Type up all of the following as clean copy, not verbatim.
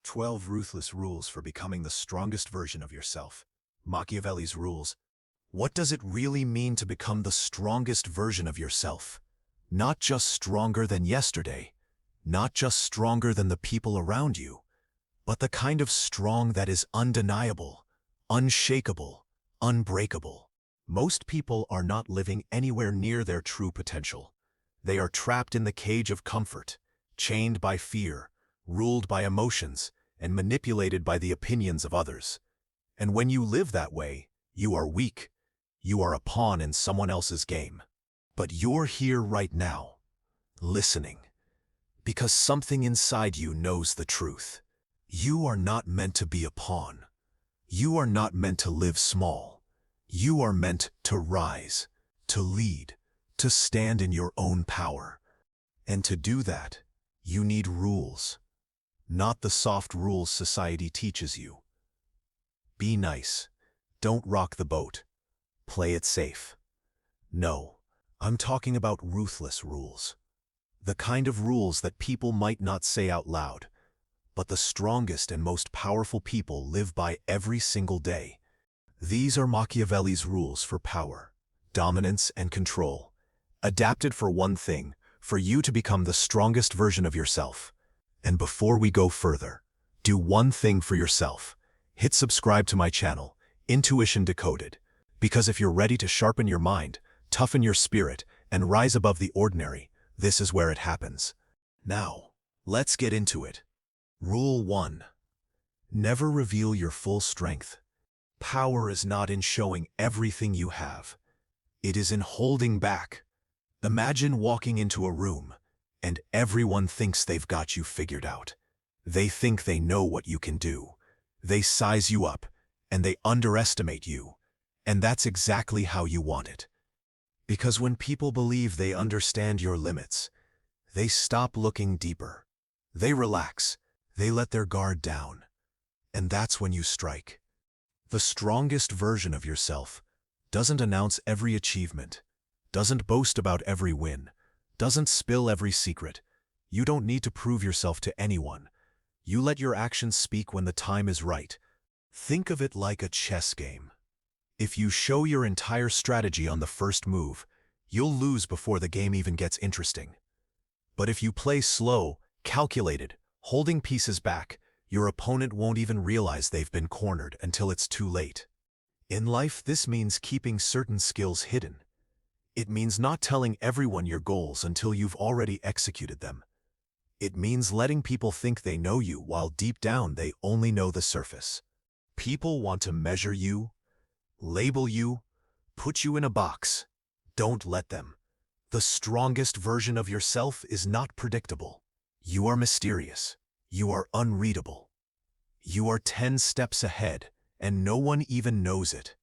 12 Ruthless Rules for Becoming the Strongest Version of Yourself. Machiavelli's Rules. What does it really mean to become the strongest version of yourself? Not just stronger than yesterday, not just stronger than the people around you, but the kind of strong that is undeniable, unshakable, unbreakable. Most people are not living anywhere near their true potential. They are trapped in the cage of comfort, chained by fear, ruled by emotions, and manipulated by the opinions of others. And when you live that way, you are weak. You are a pawn in someone else's game. But you're here right now, listening, because something inside you knows the truth. You are not meant to be a pawn. You are not meant to live small. You are meant to rise, to lead, to stand in your own power. And to do that, you need rules. Not the soft rules society teaches you. Be nice. Don't rock the boat. Play it safe. No, I'm talking about ruthless rules. The kind of rules that people might not say out loud, but the strongest and most powerful people live by every single day. These are Machiavelli's rules for power, dominance, and control, adapted for one thing, for you to become the strongest version of yourself. And before we go further, do one thing for yourself. Hit subscribe to my channel, Intuition Decoded, because if you're ready to sharpen your mind, toughen your spirit, and rise above the ordinary, this is where it happens. Now, let's get into it. Rule 1. Never reveal your full strength. Power is not in showing everything you have. It is in holding back. Imagine walking into a room, and everyone thinks they've got you figured out. They think they know what you can do. They size you up, and they underestimate you. And that's exactly how you want it. Because when people believe they understand your limits, they stop looking deeper. They relax. They let their guard down. And that's when you strike. The strongest version of yourself doesn't announce every achievement, doesn't boast about every win, doesn't spill every secret. You don't need to prove yourself to anyone. You let your actions speak when the time is right. Think of it like a chess game. If you show your entire strategy on the first move, you'll lose before the game even gets interesting. But if you play slow, calculated, holding pieces back, your opponent won't even realize they've been cornered until it's too late. In life, this means keeping certain skills hidden. It means not telling everyone your goals until you've already executed them. It means letting people think they know you while deep down they only know the surface. People want to measure you, label you, put you in a box. Don't let them. The strongest version of yourself is not predictable. You are mysterious. You are unreadable. You are 10 steps ahead, and no one even knows it.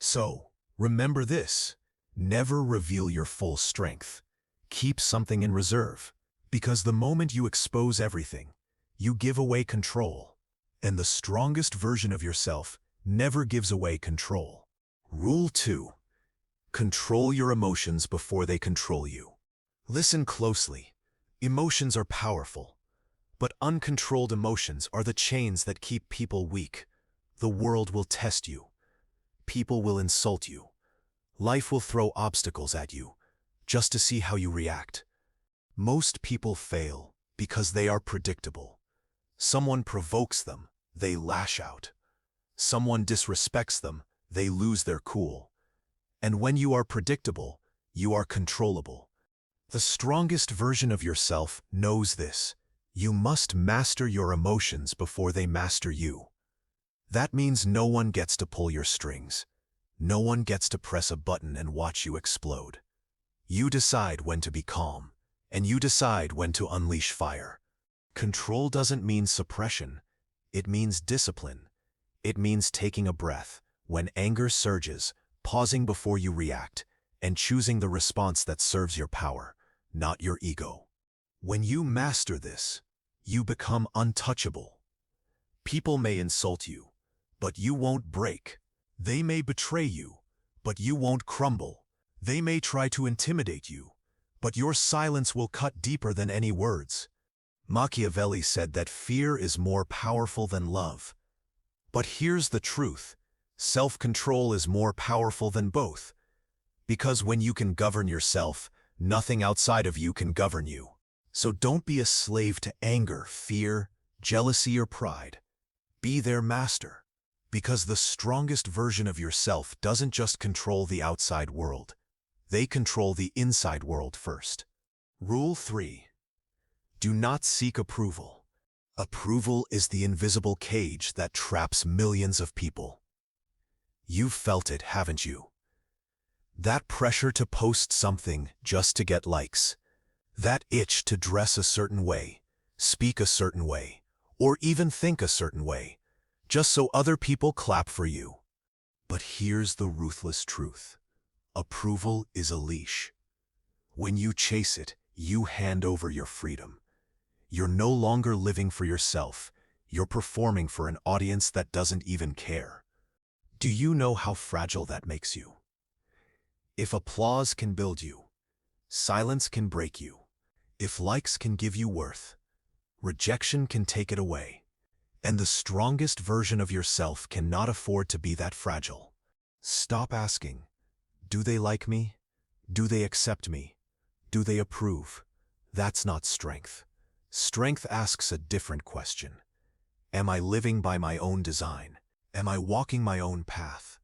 So, remember this. Never reveal your full strength. Keep something in reserve, because the moment you expose everything, you give away control. And the strongest version of yourself never gives away control. Rule 2. Control your emotions before they control you. Listen closely. Emotions are powerful, but uncontrolled emotions are the chains that keep people weak. The world will test you. People will insult you. Life will throw obstacles at you, just to see how you react. Most people fail because they are predictable. Someone provokes them, they lash out. Someone disrespects them, they lose their cool. And when you are predictable, you are controllable. The strongest version of yourself knows this. You must master your emotions before they master you. That means no one gets to pull your strings. No one gets to press a button and watch you explode. You decide when to be calm, and you decide when to unleash fire. Control doesn't mean suppression. It means discipline. It means taking a breath when anger surges, pausing before you react, and choosing the response that serves your power, not your ego. When you master this, you become untouchable. People may insult you, but you won't break. They may betray you, but you won't crumble. They may try to intimidate you, but your silence will cut deeper than any words. Machiavelli said that fear is more powerful than love. But here's the truth. Self-control is more powerful than both. Because when you can govern yourself, nothing outside of you can govern you. So don't be a slave to anger, fear, jealousy, or pride. Be their master. Because the strongest version of yourself doesn't just control the outside world. They control the inside world first. Rule 3. Do not seek approval. Approval is the invisible cage that traps millions of people. You've felt it, haven't you? That pressure to post something just to get likes. That itch to dress a certain way, speak a certain way, or even think a certain way, just so other people clap for you. But here's the ruthless truth. Approval is a leash. When you chase it, you hand over your freedom. You're no longer living for yourself. You're performing for an audience that doesn't even care. Do you know how fragile that makes you? If applause can build you, silence can break you. If likes can give you worth, rejection can take it away. And the strongest version of yourself cannot afford to be that fragile. Stop asking, do they like me? Do they accept me? Do they approve? That's not strength. Strength asks a different question. Am I living by my own design? Am I walking my own path?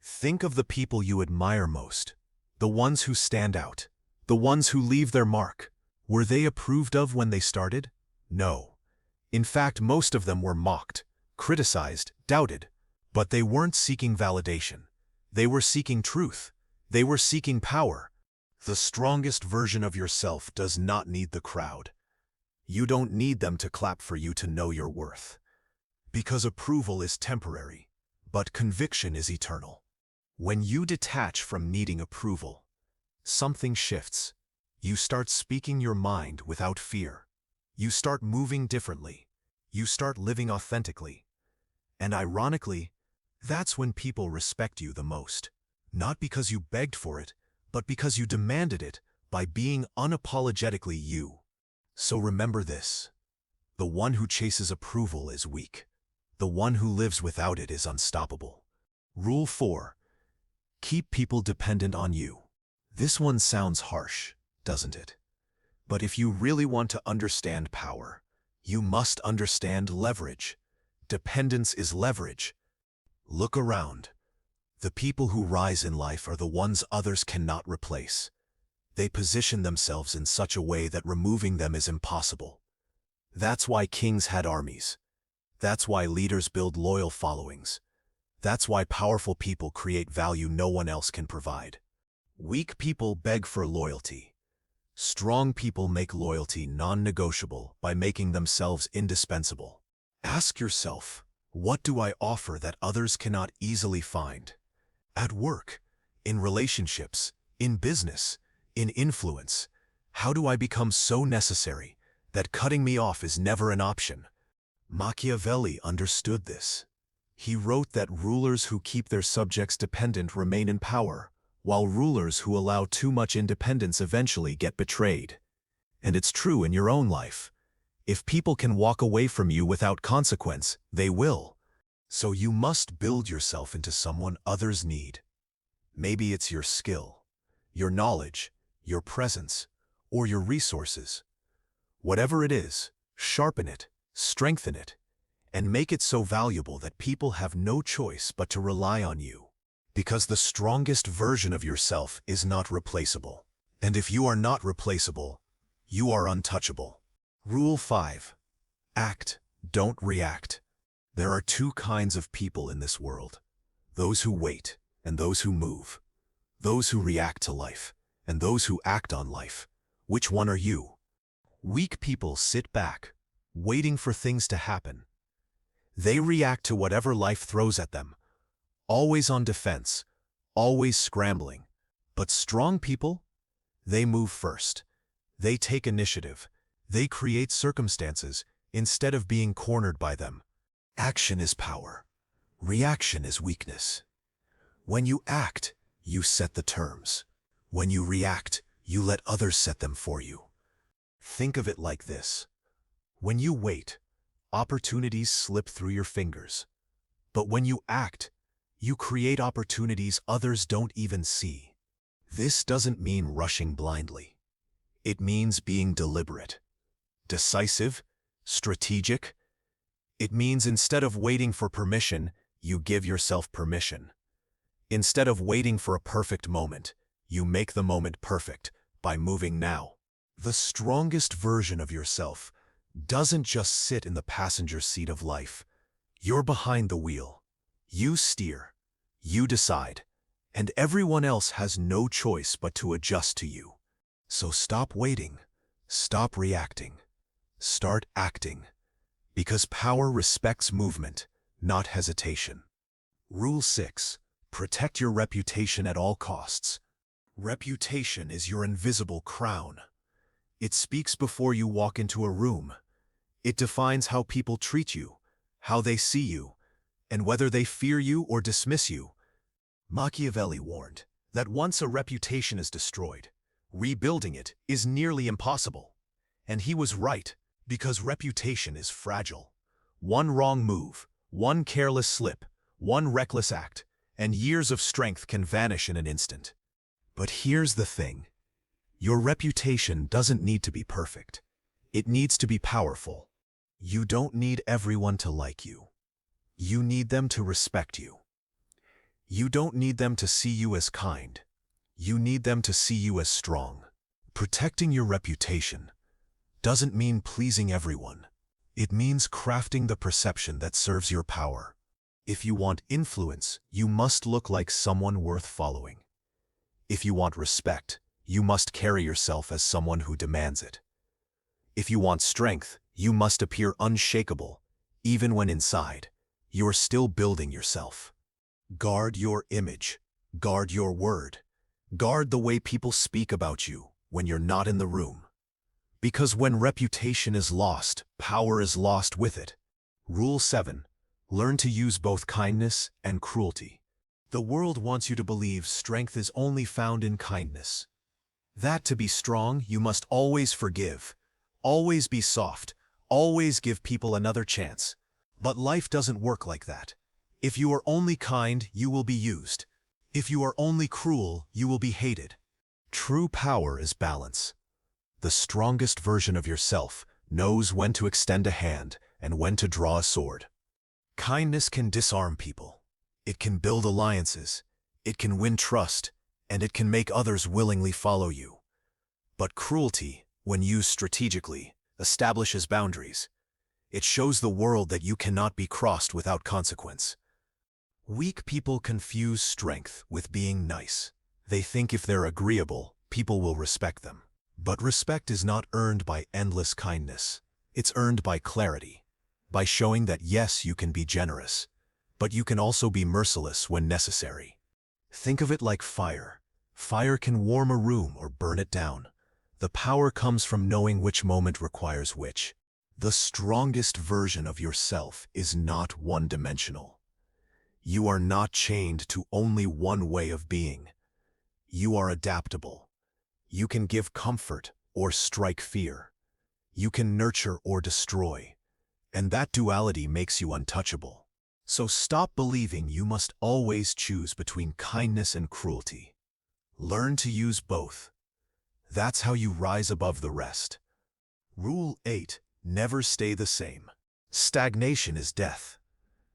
Think of the people you admire most, the ones who stand out, the ones who leave their mark. Were they approved of when they started? No. In fact, most of them were mocked, criticized, doubted. But they weren't seeking validation. They were seeking truth. They were seeking power. The strongest version of yourself does not need the crowd. You don't need them to clap for you to know your worth. Because approval is temporary, but conviction is eternal. When you detach from needing approval, something shifts. You start speaking your mind without fear. You start moving differently. You start living authentically. And ironically, that's when people respect you the most. Not because you begged for it, but because you demanded it by being unapologetically you. So remember this. The one who chases approval is weak. The one who lives without it is unstoppable. Rule 4. Keep people dependent on you. This one sounds harsh, doesn't it? But if you really want to understand power, you must understand leverage. Dependence is leverage. Look around. The people who rise in life are the ones others cannot replace. They position themselves in such a way that removing them is impossible. That's why kings had armies. That's why leaders build loyal followings. That's why powerful people create value no one else can provide. Weak people beg for loyalty. Strong people make loyalty non-negotiable by making themselves indispensable. Ask yourself, what do I offer that others cannot easily find? At work, in relationships, in business, in influence, how do I become so necessary that cutting me off is never an option? Machiavelli understood this. He wrote that rulers who keep their subjects dependent remain in power, while rulers who allow too much independence eventually get betrayed. And it's true in your own life. If people can walk away from you without consequence, they will. So you must build yourself into someone others need. Maybe it's your skill, your knowledge, your presence, or your resources. Whatever it is, sharpen it, strengthen it, and make it so valuable that people have no choice but to rely on you. Because the strongest version of yourself is not replaceable. And if you are not replaceable, you are untouchable. Rule 5. Act, don't react. There are two kinds of people in this world. Those who wait and those who move. Those who react to life and those who act on life. Which one are you? Weak people sit back, waiting for things to happen. They react to whatever life throws at them, always on defense, always scrambling. But strong people, they move first. They take initiative. They create circumstances instead of being cornered by them. Action is power. Reaction is weakness. When you act, you set the terms. When you react, you let others set them for you. Think of it like this. When you wait, opportunities slip through your fingers. But when you act, you create opportunities others don't even see. This doesn't mean rushing blindly. It means being deliberate, decisive, strategic. It means instead of waiting for permission, you give yourself permission. Instead of waiting for a perfect moment, you make the moment perfect by moving now. The strongest version of yourself doesn't just sit in the passenger seat of life. You're behind the wheel. You steer. You decide. And everyone else has no choice but to adjust to you. So stop waiting. Stop reacting. Start acting. Because power respects movement, not hesitation. Rule 6. Protect your reputation at all costs. Reputation is your invisible crown. It speaks before you walk into a room. It defines how people treat you, how they see you, and whether they fear you or dismiss you. Machiavelli warned that once a reputation is destroyed, rebuilding it is nearly impossible. And he was right, because reputation is fragile. One wrong move, one careless slip, one reckless act, and years of strength can vanish in an instant. But here's the thing. Your reputation doesn't need to be perfect. It needs to be powerful. You don't need everyone to like you. You need them to respect you. You don't need them to see you as kind. You need them to see you as strong. Protecting your reputation doesn't mean pleasing everyone. It means crafting the perception that serves your power. If you want influence, you must look like someone worth following. If you want respect, you must carry yourself as someone who demands it. If you want strength, you must appear unshakable, even when inside, you're still building yourself. Guard your image. Guard your word. Guard the way people speak about you when you're not in the room. Because when reputation is lost, power is lost with it. Rule 7. Learn to use both kindness and cruelty. The world wants you to believe strength is only found in kindness. That to be strong, you must always forgive, always be soft, always give people another chance. But life doesn't work like that. If you are only kind, you will be used. If you are only cruel, you will be hated. True power is balance. The strongest version of yourself knows when to extend a hand and when to draw a sword. Kindness can disarm people. It can build alliances. It can win trust, and it can make others willingly follow you. But cruelty, when used strategically, establishes boundaries. It shows the world that you cannot be crossed without consequence. Weak people confuse strength with being nice. They think if they're agreeable, people will respect them. But respect is not earned by endless kindness. It's earned by clarity, by showing that yes, you can be generous, but you can also be merciless when necessary. Think of it like fire. Fire can warm a room or burn it down. The power comes from knowing which moment requires which. The strongest version of yourself is not one-dimensional. You are not chained to only one way of being. You are adaptable. You can give comfort or strike fear. You can nurture or destroy. And that duality makes you untouchable. So stop believing you must always choose between kindness and cruelty. Learn to use both. That's how you rise above the rest. Rule 8. Never stay the same. Stagnation is death.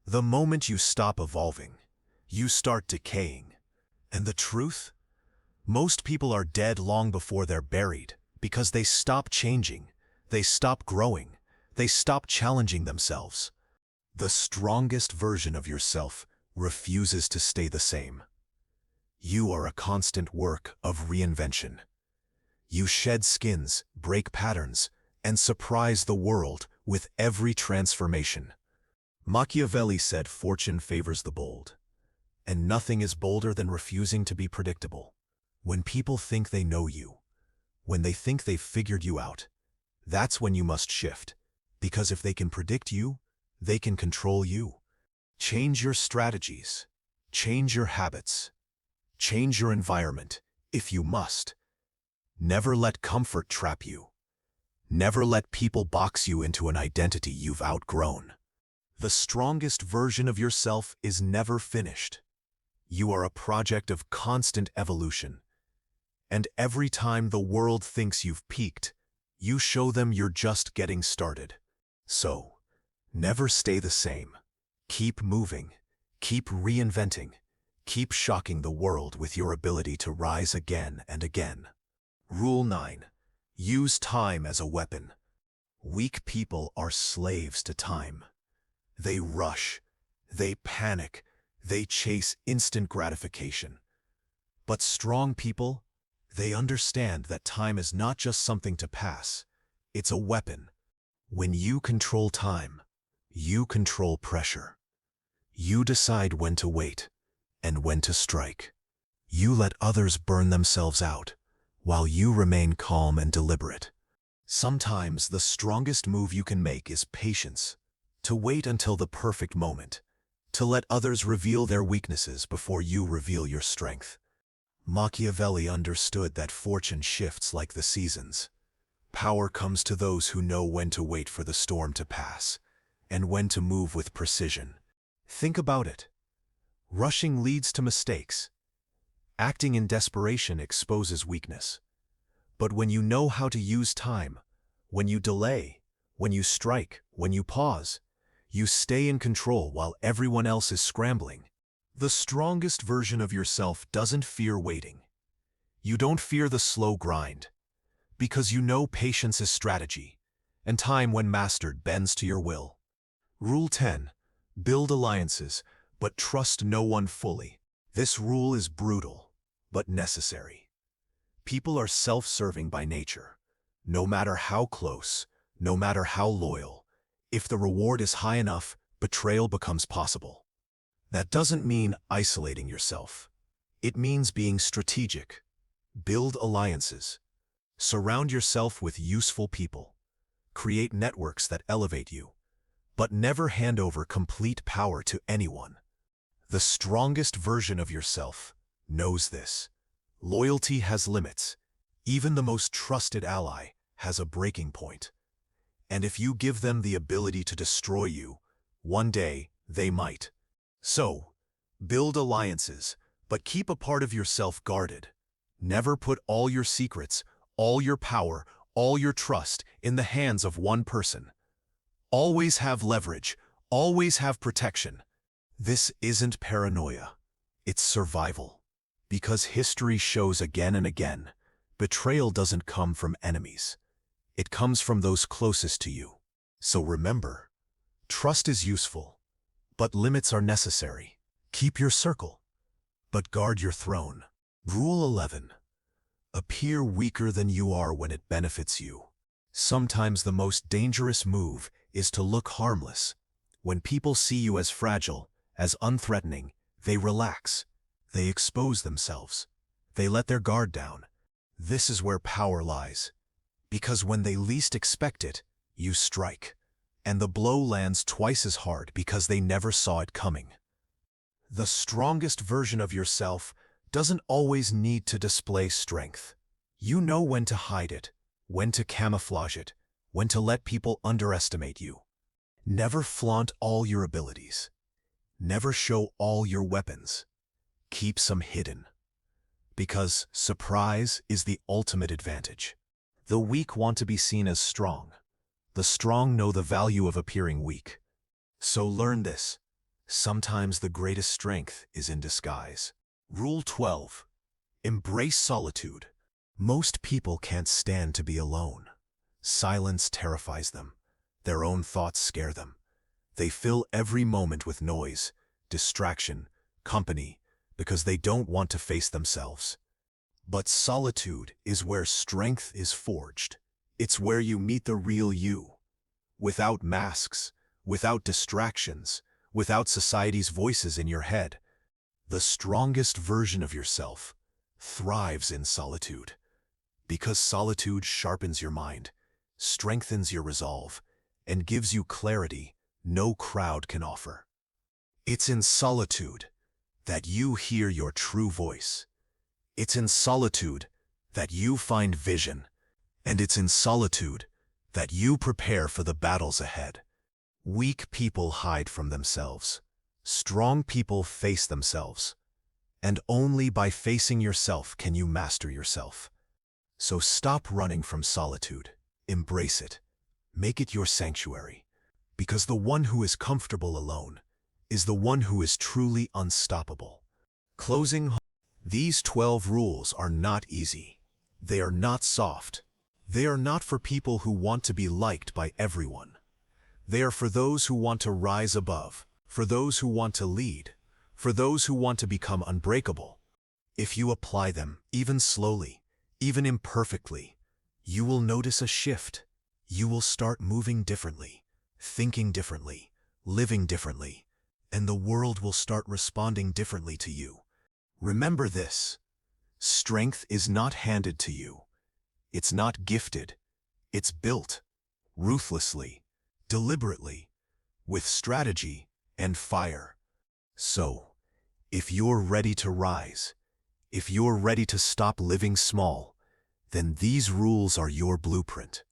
The moment you stop evolving, you start decaying. And the truth? Most people are dead long before they're buried because they stop changing, they stop growing, they stop challenging themselves. The strongest version of yourself refuses to stay the same. You are a constant work of reinvention. You shed skins, break patterns, and surprise the world with every transformation. Machiavelli said fortune favors the bold, and nothing is bolder than refusing to be predictable. When people think they know you, when they think they've figured you out, that's when you must shift, because if they can predict you, they can control you. Change your strategies, change your habits, change your environment, if you must. Never let comfort trap you. Never let people box you into an identity you've outgrown. The strongest version of yourself is never finished. You are a project of constant evolution. And every time the world thinks you've peaked, you show them you're just getting started. So, never stay the same. Keep moving. Keep reinventing. Keep shocking the world with your ability to rise again and again. Rule 9. Use time as a weapon. Weak people are slaves to time. They rush. They panic. They chase instant gratification. But strong people, they understand that time is not just something to pass. It's a weapon. When you control time, you control pressure. You decide when to wait and when to strike. You let others burn themselves out, while you remain calm and deliberate. Sometimes the strongest move you can make is patience, to wait until the perfect moment, to let others reveal their weaknesses before you reveal your strength. Machiavelli understood that fortune shifts like the seasons. Power comes to those who know when to wait for the storm to pass, and when to move with precision. Think about it. Rushing leads to mistakes. Acting in desperation exposes weakness. But when you know how to use time, when you delay, when you strike, when you pause, you stay in control while everyone else is scrambling. The strongest version of yourself doesn't fear waiting. You don't fear the slow grind, because you know patience is strategy, and time, when mastered, bends to your will. Rule 10. Build alliances, but trust no one fully. This rule is brutal, but necessary. People are self-serving by nature. No matter how close, no matter how loyal, if the reward is high enough, betrayal becomes possible. That doesn't mean isolating yourself. It means being strategic. Build alliances. Surround yourself with useful people. Create networks that elevate you. But never hand over complete power to anyone. The strongest version of yourself knows this. Loyalty has limits. Even the most trusted ally has a breaking point. And if you give them the ability to destroy you, one day they might. So, build alliances, but keep a part of yourself guarded. Never put all your secrets, all your power, all your trust in the hands of one person. Always have leverage, always have protection. This isn't paranoia, it's survival. Because history shows again and again, betrayal doesn't come from enemies. It comes from those closest to you. So remember, trust is useful, but limits are necessary. Keep your circle, but guard your throne. Rule 11. Appear weaker than you are when it benefits you. Sometimes the most dangerous move is to look harmless. When people see you as fragile, as unthreatening, they relax. They expose themselves. They let their guard down. This is where power lies. Because when they least expect it, you strike. And the blow lands twice as hard because they never saw it coming. The strongest version of yourself doesn't always need to display strength. You know when to hide it, when to camouflage it, when to let people underestimate you. Never flaunt all your abilities. Never show all your weapons. Keep some hidden. Because surprise is the ultimate advantage. The weak want to be seen as strong. The strong know the value of appearing weak. So learn this. Sometimes the greatest strength is in disguise. Rule 12. Embrace solitude. Most people can't stand to be alone. Silence terrifies them. Their own thoughts scare them. They fill every moment with noise, distraction, company, because they don't want to face themselves. But solitude is where strength is forged. It's where you meet the real you. Without masks, without distractions, without society's voices in your head. The strongest version of yourself thrives in solitude. Because solitude sharpens your mind, strengthens your resolve, and gives you clarity no crowd can offer. It's in solitude that you hear your true voice. It's in solitude that you find vision. And it's in solitude that you prepare for the battles ahead. Weak people hide from themselves. Strong people face themselves. And only by facing yourself can you master yourself. So stop running from solitude. Embrace it. Make it your sanctuary. Because the one who is comfortable alone is the one who is truly unstoppable. Closing. These 12 rules are not easy. They are not soft. They are not for people who want to be liked by everyone. They are for those who want to rise above, for those who want to lead, for those who want to become unbreakable. If you apply them, even slowly, even imperfectly, you will notice a shift. You will start moving differently, thinking differently, living differently, and the world will start responding differently to you. Remember this: strength is not handed to you. It's not gifted. It's built, ruthlessly, deliberately, with strategy and fire. So, if you're ready to rise, if you're ready to stop living small, then these rules are your blueprint.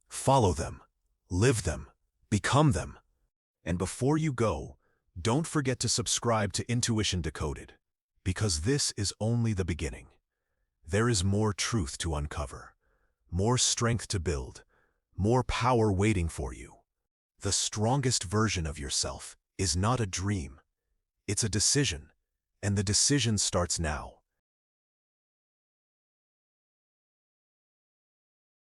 Follow them, live them, become them. And before you go, don't forget to subscribe to Intuition Decoded, because this is only the beginning. There is more truth to uncover, more strength to build, more power waiting for you. The strongest version of yourself is not a dream. It's a decision, and the decision starts now.